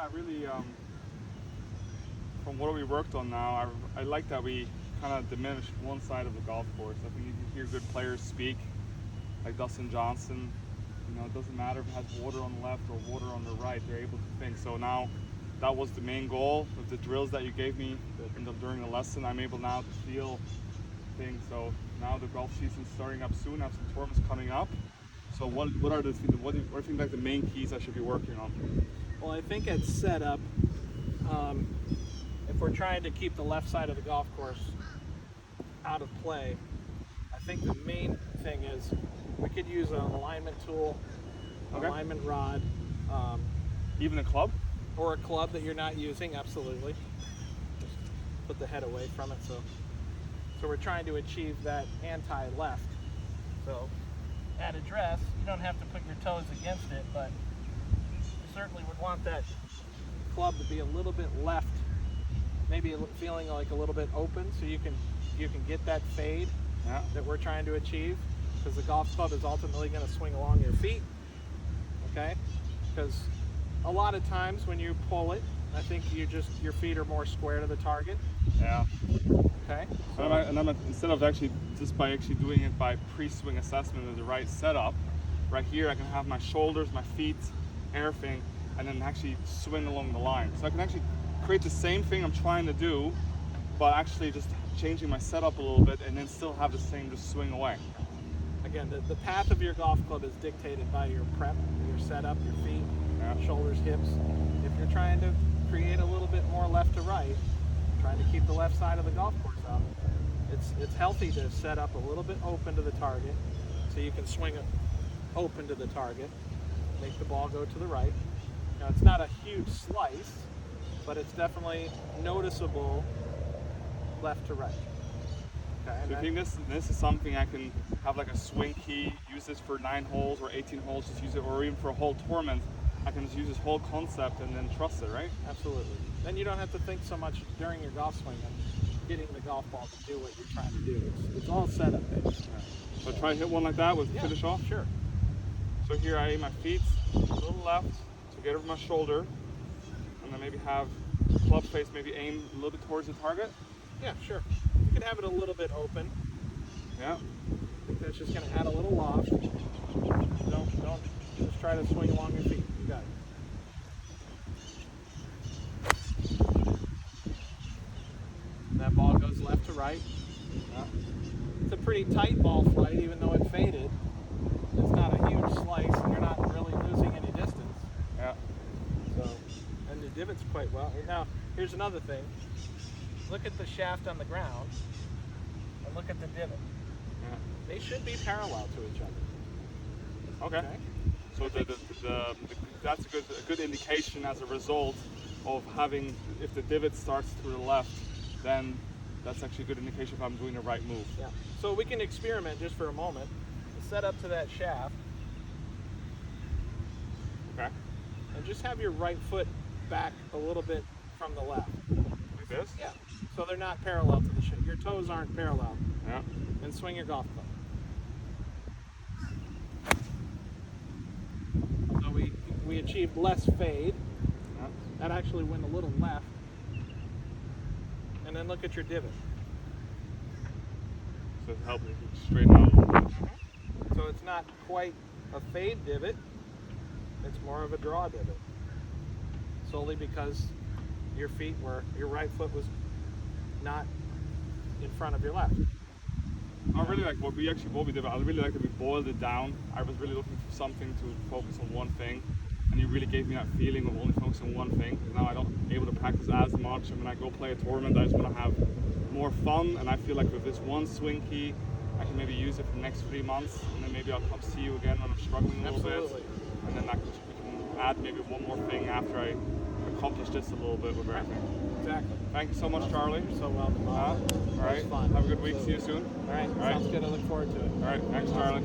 Yeah, really, from what we worked on now, I like that we kind of diminished one side of the golf course. I think you can hear good players speak, like Dustin Johnson. You know, it doesn't matter if it has water on the left or water on the right, they're able to think. So now, that was the main goal with the drills that you gave me during the lesson. I'm able now to feel things. So now the golf season's starting up soon. I have some tournaments coming up. So what do you think like the main keys I should be working on? Well, I think at setup, if we're trying to keep the left side of the golf course out of play, I think the main thing is we could use an alignment tool, alignment rod. Even a club? Or a club that you're not using, absolutely. Just put the head away from it. So we're trying to achieve that anti-left. So at address, you don't have to put your toes against it, but you certainly would want that club to be a little bit left, maybe feeling like a little bit open, so you can get that fade that we're trying to achieve, because the golf club is ultimately going to swing along your feet. Okay, because a lot of times when you pull it, I think your feet are more square to the target. Yeah. Okay. So instead of just by doing it by pre-swing assessment of the right setup, right here I can have my shoulders, my feet, everything, and then actually swing along the line. So I can actually create the same thing I'm trying to do, but actually just changing my setup a little bit, and then still have the same just swing away. Again, the path of your golf club is dictated by your prep, your setup, your feet, shoulders, hips. If you're trying to create a little bit more left to right, trying to keep the left side of the golf course up, it's healthy to set up a little bit open to the target, so you can swing it open to the target, make the ball go to the right. Now, it's not a huge slice, but it's definitely noticeable left to right. Okay, so you think this is something I can have like a swing key, use this for 9 holes or 18 holes, just use it, or even for a whole tournament, I can just use this whole concept and then trust it, right? Absolutely. Then you don't have to think so much during your golf swing and getting the golf ball to do what you're trying to do. It's all setup based. So try to hit one like that with finish off? Sure. So here I aim my feet a little left to get over my shoulder, and then maybe have the club face maybe aim a little bit towards the target. Yeah, sure. You can have it a little bit open. Yeah. I think that's just going to add a little loft. Don't just try to swing along your feet. You got it. And that ball goes left to right. Yeah. It's a pretty tight ball flight, even though it faded. It's not a huge slice, and you're not really losing any distance. Yeah. So, and the divot's quite well. Now, here's another thing. Look at the shaft on the ground, and look at the divot. Yeah. They should be parallel to each other. Okay. So that's a good indication as a result of having, if the divot starts to the left, then that's actually a good indication if I'm doing the right move. Yeah. So we can experiment just for a moment. Set up to that shaft. Okay. And just have your right foot back a little bit from the left. Like this? Yeah. So they're not parallel to the shaft. Your toes aren't parallel. Yeah. And swing your golf club. So we achieved less fade. Yeah. That actually went a little left. And then look at your divot. So it's helping you straighten out a little bit. So it's not quite a fade divot. It's more of a draw divot. Solely because your right foot was not in front of your left. I really like what we did. I really like that we boiled it down. I was really looking for something to focus on one thing, and you really gave me that feeling of only focusing on one thing. Because now I don't able to practice as much, and when I go play a tournament, I just want to have more fun. And I feel like with this one swing key, I can maybe use it for the next 3 months, and then maybe I'll come see you again when I'm struggling a little bit, and then we can add maybe one more thing after I accomplish this a little bit with everything. Exactly. Thank you so much, Charlie. You're so welcome. All right. Fun. Have a good week. See you soon. All right. Sounds good. I look forward to it. All right. Thanks, Charlie.